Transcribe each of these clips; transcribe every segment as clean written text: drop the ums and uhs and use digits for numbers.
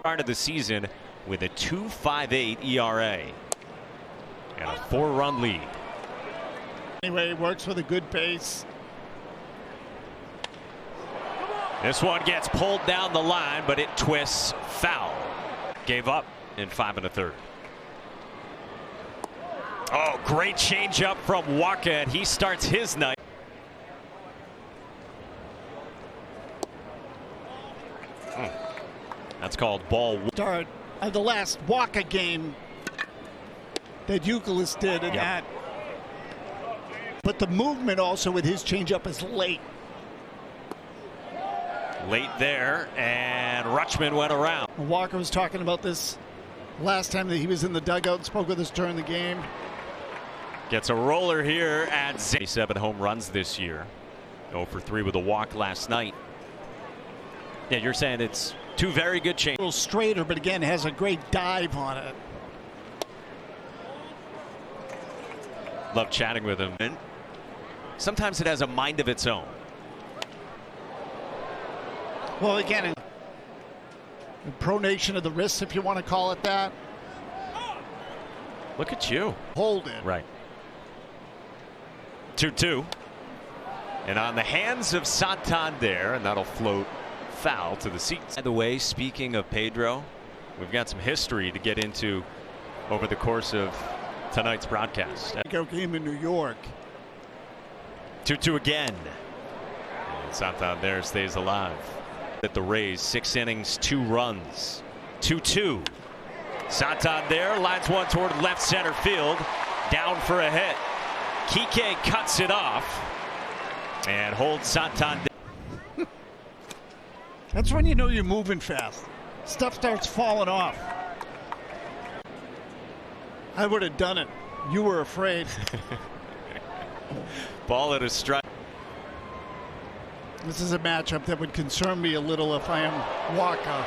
Start of the season with a 2.58 ERA and a 4-run lead. Anyway, he works with a good pace. This one gets pulled down the line, but it twists foul. Gave up in 5 1/3. Oh, great changeup from Wacha, and he starts his night. That's called ball. Start of the last Wacha game that Youkilis did, and that. But the movement also with his changeup is late. Late there, and Rutschman went around. Walker was talking about this last time that he was in the dugout and spoke with us during the game. Gets a roller here at 7 home runs this year. 0 for 3 with a walk last night. Yeah, you're saying it's two very good changes. A little straighter, but again, has a great dive on it. Love chatting with him. And sometimes it has a mind of its own. Well, again, pronation of the wrists, if you want to call it that. Look at you. Hold it. Right. 2-2. And on the hands of Santander, and that'll float foul to the seats. By the way, speaking of Pedro, we've got some history to get into over the course of tonight's broadcast. Game in New York. 2-2 again. And Santander stays alive. At the Rays, 6 innings, 2 runs. 2-2. Santander lines one toward left center field. Down for a hit. Kike cuts it off and holds Santander. That's when you know you're moving fast. Stuff starts falling off. I would have done it. You were afraid. Ball at a strike. This is a matchup that would concern me a little if I am Wacha.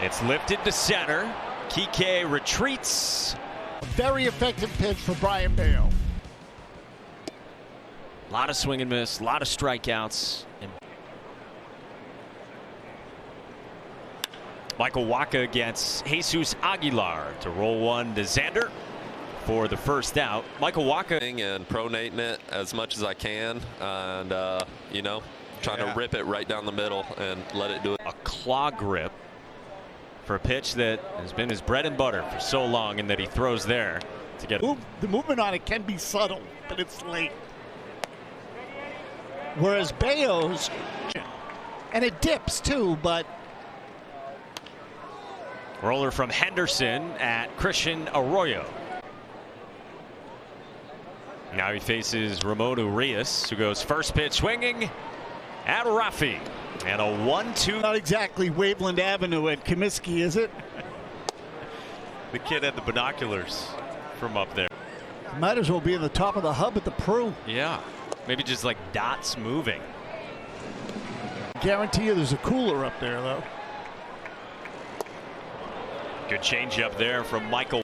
It's lifted to center. Kike retreats. A very effective pitch for Brian Bayo. A lot of swing and miss, a lot of strikeouts. And Micheal Wacha against Jesus Aguilar to roll one to Xander for the first out. Micheal Wacha and pronating it as much as I can, and you know, trying to rip it right down the middle and let it do it. A claw grip for a pitch that has been his bread and butter for so long, and that he throws there to get the movement on it can be subtle, but it's late. Whereas Bayo's, and it dips too, but roller from Henderson at Christian Arroyo. Now he faces Ramon Urias, who goes first pitch swinging at Rafi. And a 1-2. Not exactly Waveland Avenue at Comiskey, is it? The kid had the binoculars from up there. Might as well be in the top of the hub at the Prue. Yeah, maybe just like dots moving. Guarantee you there's a cooler up there, though. Good change up there from Micheal.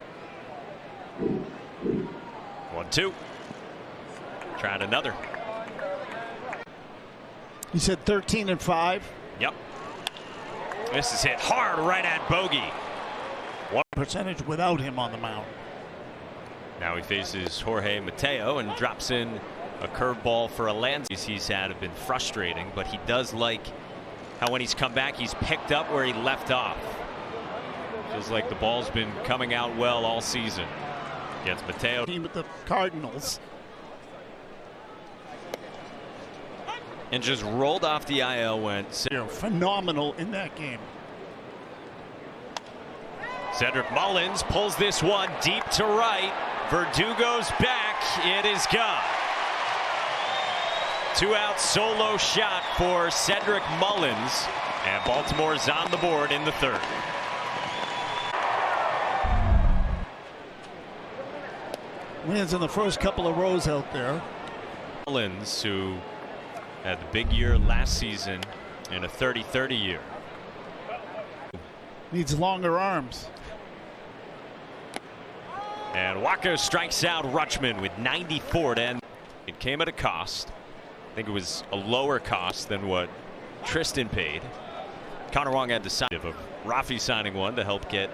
1-2. Tried another. You said 13 and 5. Yep. This is hit hard right at bogey. 1% without him on the mound. Now he faces Jorge Mateo and drops in a curveball for a land. He's had have been frustrating, but he does like how when he's come back, he's picked up where he left off. Feels like the ball's been coming out well all season. Against Mateo. Team with the Cardinals. And just rolled off the IL. Went phenomenal in that game. Cedric Mullins pulls this one deep to right. Verdugo's back. It is gone. 2-out solo shot for Cedric Mullins, and Baltimore's on the board in the 3rd. Wins in the first couple of rows out there. Mullins, who had the big year last season in a 30-30 year. Needs longer arms. And Wacha strikes out Rutschman with 94 to end. It came at a cost. I think it was a lower cost than what Tristan paid. Connor Wong had decided of Rafi signing one to help get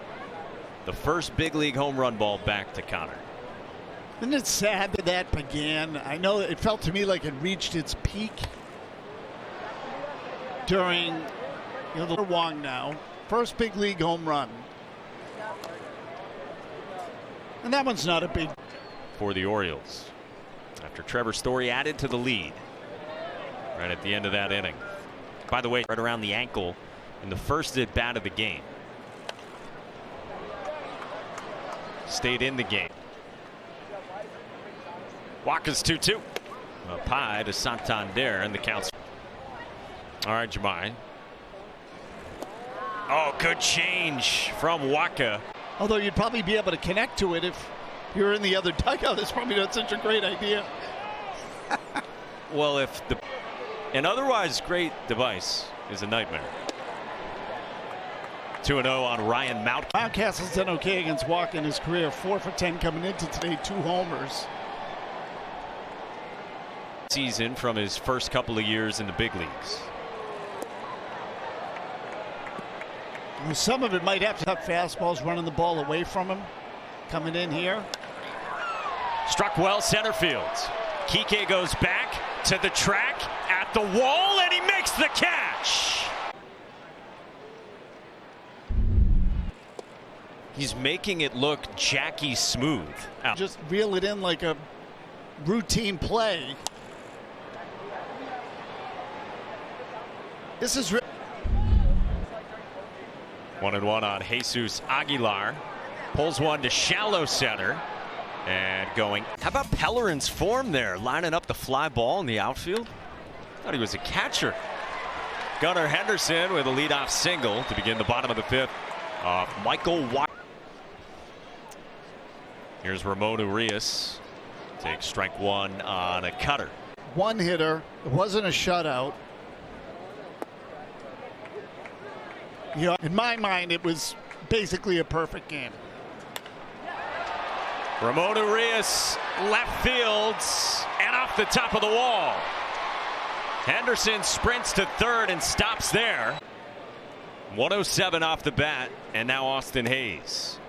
the first big league home run ball back to Connor. Isn't it sad that that began? I know it felt to me like it reached its peak during the Wong now. First big league home run. And that one's not a big for the Orioles after Trevor Story added to the lead right at the end of that inning. By the way, right around the ankle in the first at bat of the game. Stayed in the game. Wacha's 2-2. A pie to Santander, and the count's. All right, Jemai. Oh, good change from Wacha. Although you'd probably be able to connect to it if you're in the other dugout. It's probably not such a great idea. Well, if an otherwise great device is a nightmare. 2-0 on Ryan Mount. Mountcastle's done okay against Wacha in his career. 4 for 10 coming into today, 2 homers. Season from his first couple of years in the big leagues. Some of it might have to have fastballs running the ball away from him. Coming in here. Struck well center field. Kike goes back to the track at the wall, and he makes the catch. He's making it look Jackie smooth. Just reel it in like a routine play. This is 1-1 on Jesus Aguilar. Pulls one to shallow center. And going. How about Pellerin's form there? Lining up the fly ball in the outfield. Thought he was a catcher. Gunnar Henderson with a leadoff single to begin the bottom of the 5th. Micheal Wacha. Here's Ramon Urias. Takes strike 1 on a cutter. One hitter. It wasn't a shutout. In my mind, it was basically a perfect game. Ramon Urias left field and off the top of the wall. Henderson sprints to third and stops there. 107 off the bat, and now Austin Hayes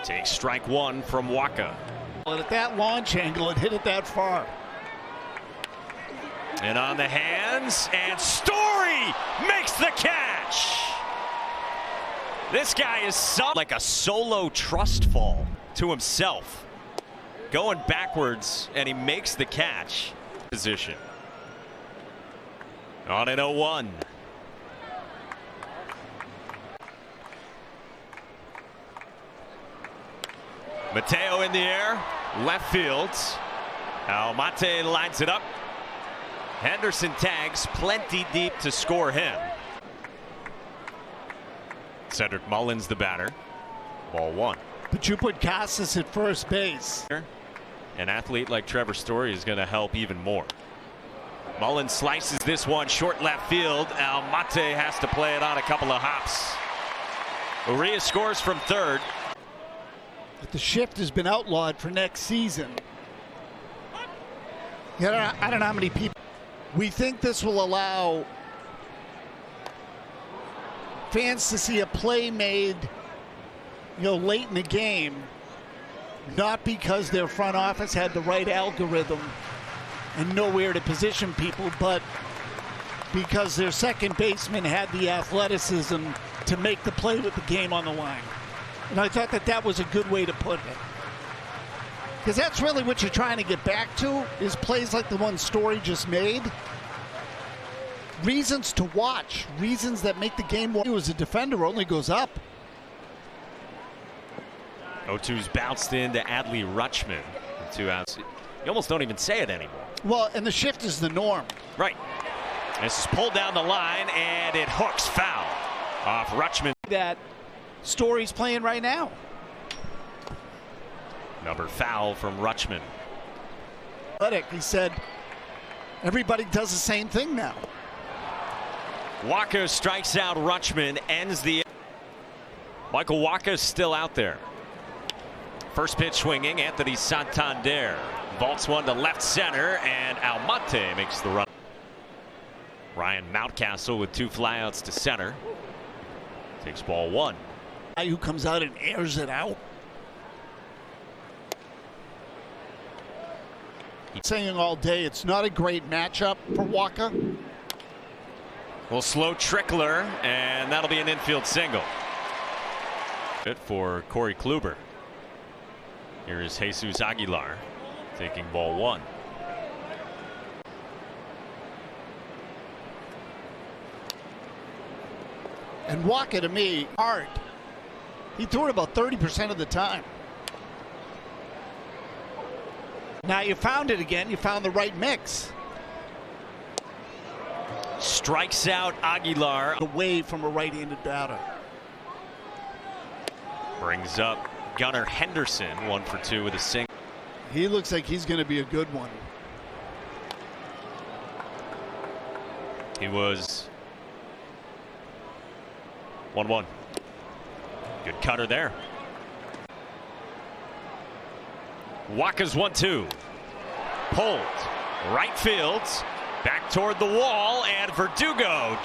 takes strike 1 from Wacha. And at that launch angle, it hit it that far. And on the hands, and Story makes the catch. This guy is like a solo trust fall to himself. Going backwards, and he makes the catch. Position. On an 0-1. Mateo in the air, left field. Almate lines it up. Henderson tags plenty deep to score him. Cedric Mullins the batter. Ball 1. But you put Casas at first base. An athlete like Trevor Story is going to help even more. Mullins slices this one short left field. Almate has to play it on a couple of hops. Urias scores from third. But the shift has been outlawed for next season. I don't know how many people. We think this will allow fans to see a play made late in the game, not because their front office had the right algorithm and nowhere to position people, but because their second baseman had the athleticism to make the play with the game on the line. And I thought that was a good way to put it. Because that's really what you're trying to get back to, is plays like the one Story just made. Reasons to watch, reasons that make the game more. As a defender only goes up. 0-2's bounced into Adley Rutschman. 2 outs. You almost don't even say it anymore. Well, and the shift is the norm. Right. This is pulled down the line, and it hooks foul off Rutschman. That Story's playing right now. Number foul from Rutschman. He said, everybody does the same thing now. Wacha strikes out Rutschman, ends the. Micheal Wacha is still out there. First pitch swinging, Anthony Santander vaults one to left center, and Almate makes the run. Ryan Mountcastle with 2 flyouts to center. Takes ball one. Guy who comes out and airs it out. Saying all day, it's not a great matchup for Wacha. Well, slow trickler, and that'll be an infield single. Good for Corey Kluber. Here is Jesus Aguilar taking ball one. And Wacha, to me, hard. He threw it about 30% of the time. Now you found it again. You found the right mix. Strikes out Aguilar. Away from a right-handed batter. Brings up Gunnar Henderson, 1 for 2 with a single. He looks like he's going to be a good one. He was 1-1. Good cutter there. Wacha's 1-2. Pulled. Right field. Back toward the wall, and Verdugo.